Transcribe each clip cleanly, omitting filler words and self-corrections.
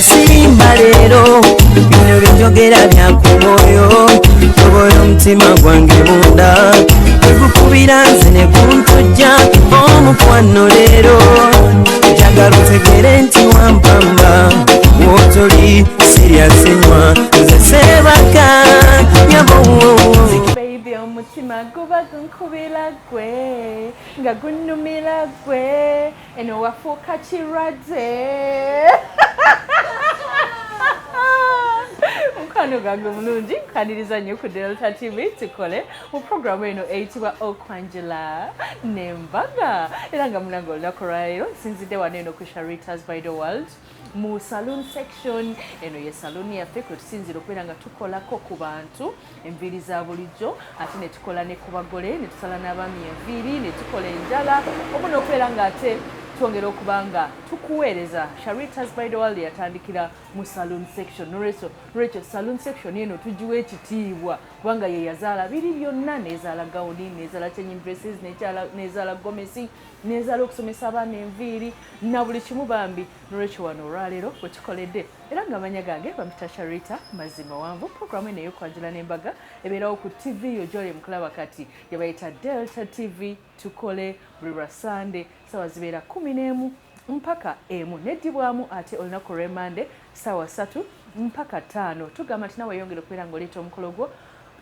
Sirimba lero bino byogera byakumoyo toboyo mtima gwange munda ekukubira nze ne kuntujja omukwano lero njagala otegere nti wampamba wotoli siryasenywa nze sebaka nyabo baby omutima guba gunkubira gwe nga gunnumira gwe eno wafuuka kirwadde Mukano gange mulungi kaniriza nnyo ku Delta TV tukole mu programu eno eyitibwa Okwanjula n'Embaga era nga munange olunaku lwaleero nsinzidde wano eno ku Sharitah's by the World mu saloon section eno ye saloon yaffe kwe tusinzira okubeera nga tukolako ku bantu enviiri za bulijjo ate ne tukola ne ku bagole ne tusala n'abaami enviiri ne tukola enjala omu n'okubeera nga ate twongera okubanga tukuweereza. Sharitah's by the World yatandikira mu saloon section Rachel saloon section eno tugiwa ekitiibwa kubanga ye yazaala biri byonna nezaala gawuni nezaala changing dresses nezaala gomesi nezaala okusomesa abaana enviiri na buli kimu bambi Rachel wano olwaleero bwe tukoledde era nga amanya gange bamita Sharitah mazima wanvu. Programu eno ey'Okwanjula n'Embaga ebeerawo ku TV yo gy'oli mukulaba kati yebayita Delta TV tukole buli lwa Sunday sawa zibeera 11 mpaka emu neddibwamu ate olunaku lw'Emande sawa 3 mpaka 5 tugamba nti nawe yongera okubeera ng'oleeta omukolo gwo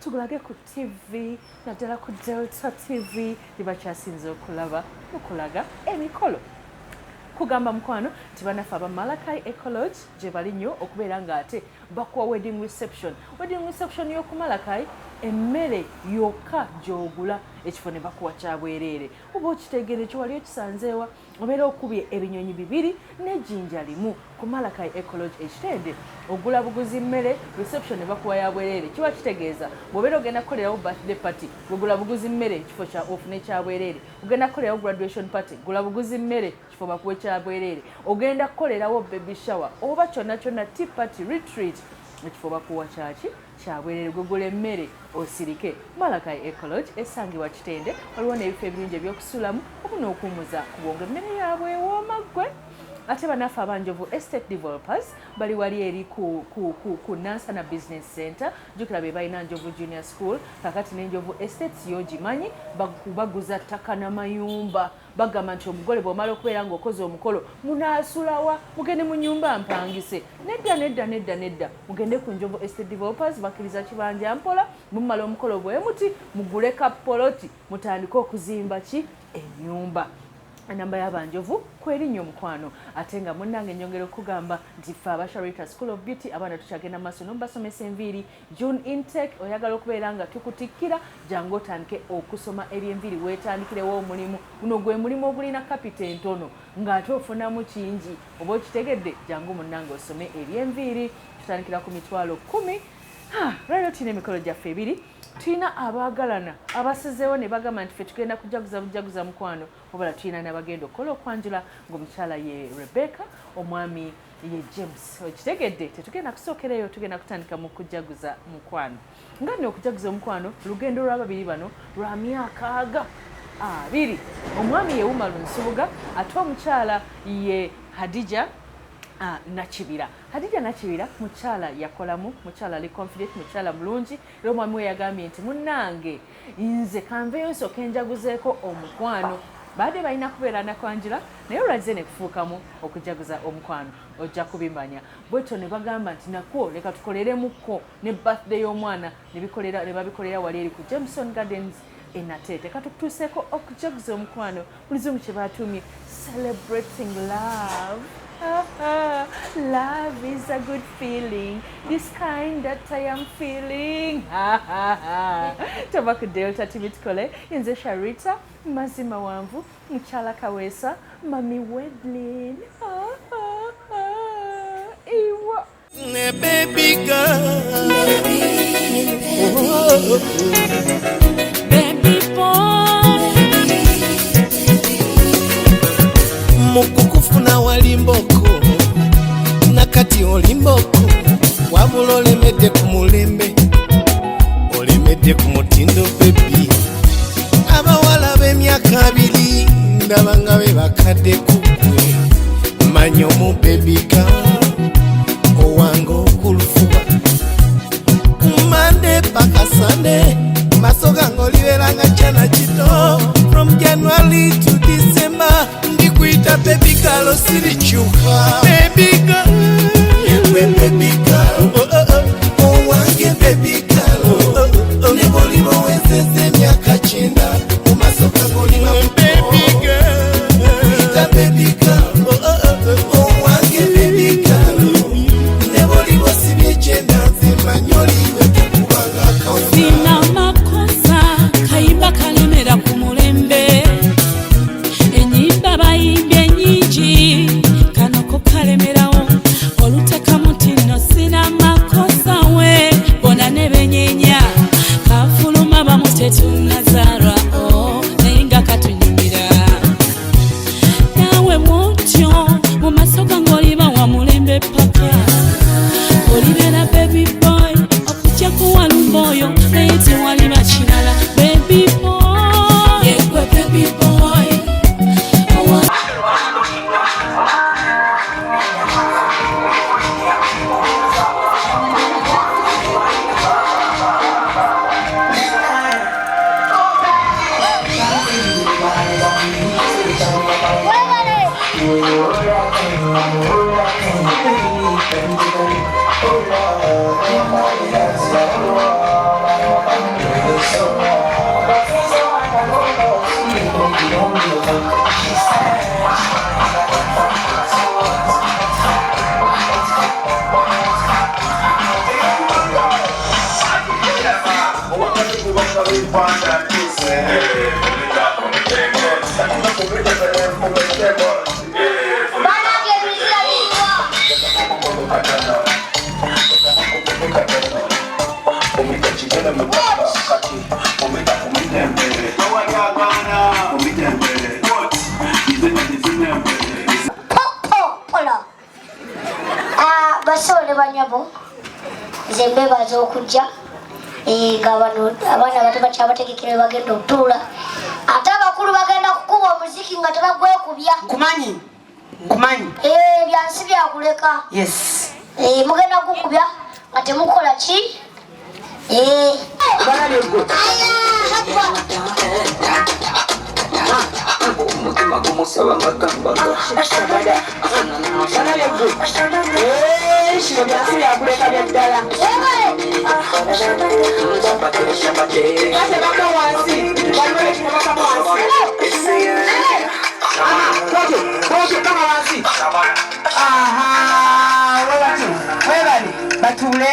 tugulage ku TV naddala ku Delta TV libakyasinze okulaba okulaga emikolo kugamba mukwano nti banaffe aba Malakai Ecology gye bali nnyo okubeera nga ate bakuwa wedding reception y'oku Malakai emmere yokka gy'ogula ekifo ne bakuwa kya bwereere oba okitegeere kyo wali ekisanzeewa obeera okubye ebinyonyi 2 n'ejjinja 1 ku Malakai Ecology ekitende ogula buguzi mmere reception ne bakuwa ya bwereere kiba kitegeeza bw'obeera ogenda kukolerawo birthday party ogula buguzi mmere ekifo kya ofune kya bwereere ogenda kukolerawo graduation party gula buguzi mmere ekifo bakuwe kya bwereere ogenda kukolerawo baby shower oba kyonna tea party retreat ekifo bakuwa kyaki kyabwerere gugula emmere osirike. Malakai Ecology esangibwa Kitende waliwo n'ebifo ebirungi ebyokusulamu oba n'okuwummuza ku bwongo emmere yaabwe ewooma ggwe. Ate banaffe abanjovu estate developers bali wali eri ku Nansana Business Center jukira be balina Njovu Junior School kakati n'Enjovu Estates yogimanyi baguza ttaka n'amayumba bagamba nti omugole bw'omala okubeera ng'okoze omukolo munaasulawa mugende mu nnyumba mpangise nedda mugende ku Njovu Estate Developers bakkiriza kibanja mpola mumala omukolo bwe muti mugule kapoloti mutandike okuzimba ki ennyumba. Namba y'abanjovu kwerinnyo mukwano ate nga munnange nnyongera okugamba nti ffe aba Sharitah School of Beauty abaana tukyagenda maaso n'obasomesa enviiri June intake oyagala okubeera nga tukutikkira jangu otandike okusoma eby'enviiri weetandikirewo omulimu guno gwe mulimu ogulina kapita entono ng'ate ofunamu kingi oba okitegedde jangu munnange osome eby'enviiri tutandikira ku mitwalo 10. Lwaliro tulina emikolo gyaffe ebiri tulina abaagalana abasezeewo ne bagamba nti ffe tugenda kujaguza mukwano wabula tulina n'abagenda okukola okwanjula ng'omukyala ye Rebecca omwami ye James okitegedde tetugenda kusookereyo tugenda kutandika mu kujaguza mukwano nga nno okujaguza omukwano lugendo lw'ababiri bano lwa myaka 2 omwami ye Nsubuga ate omukyala ye Hadijah Nakibira. Hadijah Nakibira mukyala yakolamu mukyala ali confident mukyala mulungi era omwami we yagambye nti munnange nze kanveyo nsooka enjaguzeeko omukwano baade balina kubeera nakwanjula naye olwazze ne kufuukamu okujaguza omukwano ojja kubimanya bwetyo ne bagamba nti nakwo leka tukoleremukko ne birthday y'omwana ne babikolera wali eri ku Jameson Gardens Enatete katutuuseeko okujaguza omukwano bulizimu kye baatumye celebrating love. Love is a good feeling, this kind that I am feeling. Tova ku Delta TV tukole nze Sharitah mazima wanvu mukyala Kaweesa mami Wedlin. Iwa baby girl baby boy mukukufuna walimboko nakati olimboko wabula olemedde ku mulembe oyogedde ku mutindo baby abawala b'emyaka abiri ndaba nga be bakadde ku ggwe manya omu baby girl owange okulufuba Monday paka Sunday maso gange olibeeranga kyana kito from January to December ndikuyita baby girl osirikyuka baby girl yewe baby girl owange baby girl ne bw'oliba owezezza emyaka 9 mu maaso gange oliba baby girl kuyita baby girl owange baby girl ne bw'oliba osibye 9 nze mmanyi oliwe tekubanga akawuka sina makosa kayimba kalemera ku mulembe enyimba bayimbye nyingi kano ko kalemerawo oluteka mutino sina makosa we bona ne benyenya kafuluma bamutetunazarwa naye nga katunyumira nawe wotyo mu maso gange oliba wa mulembe paka olibera baby boy okujja kuwalumba oyo naye tewaliba kirala baby boy yegwe baby boy basole banyabo zembe bazo okujja ngabano abaana bato bakyabategekere bagenda otuula ate abakulu bagenda kukuba omuziki nga tebagwekubya kumanyi byansi byakuleka yes mugenda kukubya nga temukola ki umutima gumusaba amagambaga kino byansi byakuleka byaddala baka wansi balibakama wansi kama wansi webali batule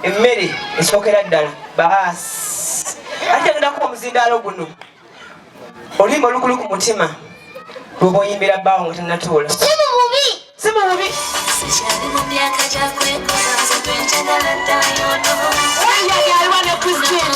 emmere esookera ddala baasi ate ngenda kuba omuzindaalo guno oluyimba olugulu ku mutima lwoba oyimbira bbaawo nga tannatuula si mu bubi aliwa ne Christine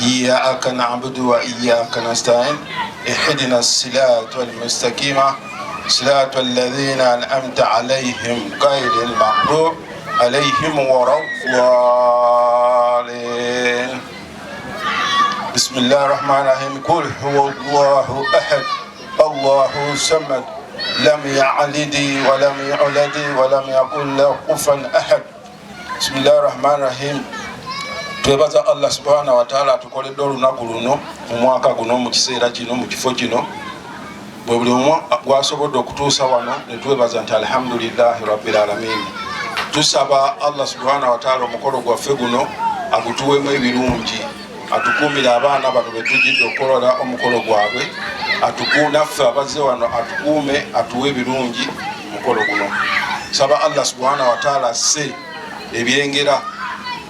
إياك نعبد وإياك نستعين اهدنا الصراط المستقيم صراط الذين أنعمت عليهم غير المغضوب عليهم ولا الضالين. بسم الله الرحمن الرحيم. قل هو الله أحد الله الصمد لم يلد ولم يولد ولم يكن له كفوا أحد. بسم الله الرحمن الرحيم. Twebaza Allah subhanahu wa ta'ala atukoledde olunaku luno mu mwaka guno mu kiseera kino mu kifo kino bwe buli omu gwasobodde okutuusa wano ne twebaza nti alhamdulillahi rabbil alamin. Tusaba Allah subhanahu wa ta'ala omukolo gwaffe guno agutuwemu ebirungi, atukuumire abaana bano be tujjidde okukolola omukolo gwabwe, naffe abazze wano atukuume atuwe ebirungi omukolo guno. Saba Allah subhanahu wa ta'ala asse ebyengera,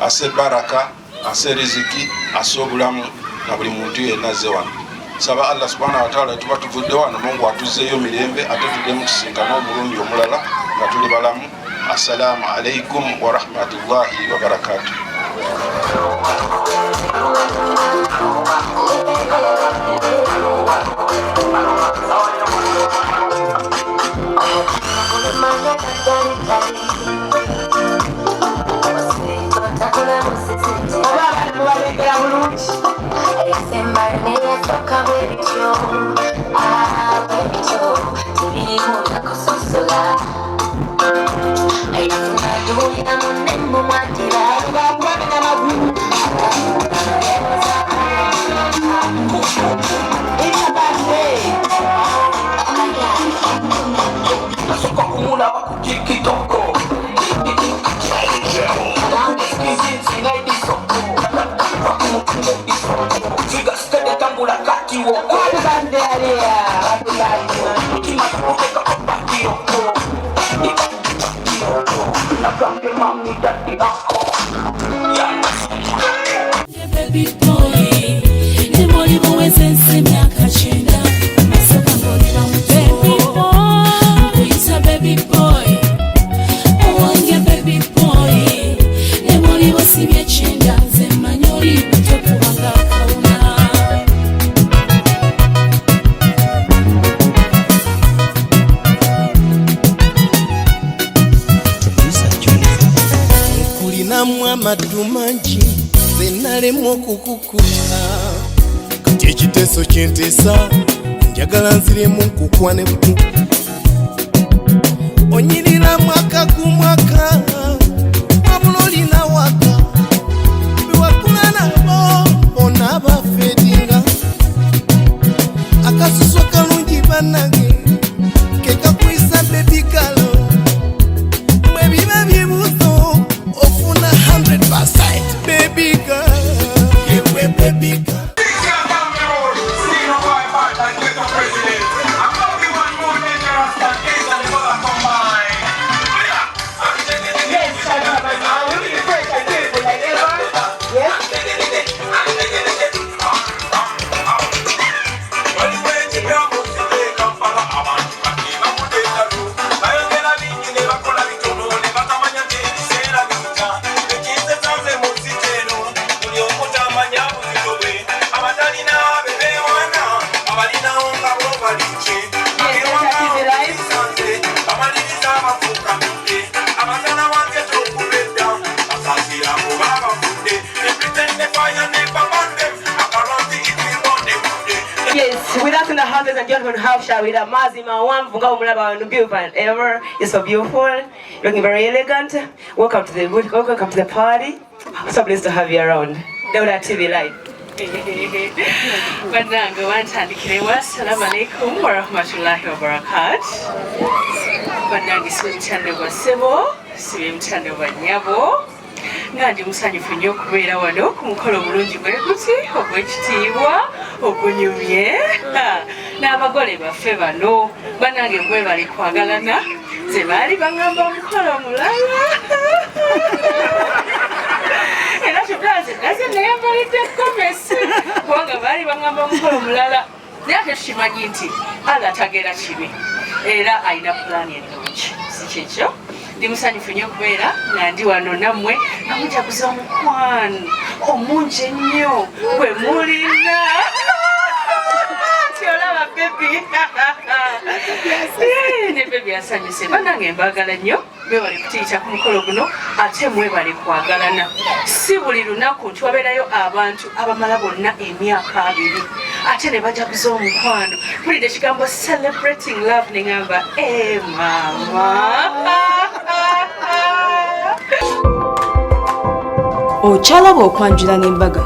asse baraka, asse riziki, asse obulamu na buli muntu yenna azze wano. Saba Allah subhanahu wa ta'ala tuba tuvudde wano Mungu atuzzeeyo mirembe ate tuddemu tusinkane omulundi omulala nga tuli balamu. Assalamu alaikum wa rahmatullahi wa barakatuh. Baby boy, ni moli muweze nsimya kachenda. Masaka moli ba baby boy, uisa baby boy. Owange baby boy, ni moli wasimye chenda zemanya. nzalemu okukukula kati ekiteeso kyenteesa njagala nziremu nkukwane butu onyirira mwaka ku mwaka wabula olina waka bewakula nabo bona bafedinga akasuso kalungi bannange kekakuyisa bebigalo mwe biba byebuzo ofuna 100% bebiga yewe bebiga Ladies and gentlemen, how shall we? Mazima wamvunga umulaba wanu beautiful and ever. You're so beautiful. Looking very elegant. Welcome to the party. So blessed to have you around. Dauda TV Live. Bananga wantandikire assalamu alaikum wa rahmatullahi wa barakatuh. Bananga simutande wa sebo, simutande wa nyabo. Nandi musanyufu nnyo okubeera wano ku mukolo mulungi bwe guti ogw'ekitiibwa ogunyumye n'abagole baffe bano bannange bwe bali kwagalana ze baali baŋŋamba omukolo mulala era tutaze naze neyambalidde gomesi kubanga baali baŋŋamba omukolo mulala naye ate tukimanyi nti Allah tagera kibi era alina pulaani ennungi si kyekyo ndi musanyufu nnyo okubeera nga ndi wano nammwe nga mujaguza omukwano omungi ennyo bwe mulina tyolaba bebi ne bebi asanyuse bannange mbaagala nnyo mwebale kutiita ku mukolo guno ate mwebale kwagalana si buli lunaku nti wabeerayo abantu abamala bonna emyaka 2 ate ne bajaguza omukwano mpulidde ekigambo celebrating love ne ŋŋamba mama okyalaba okwanjula n'embaga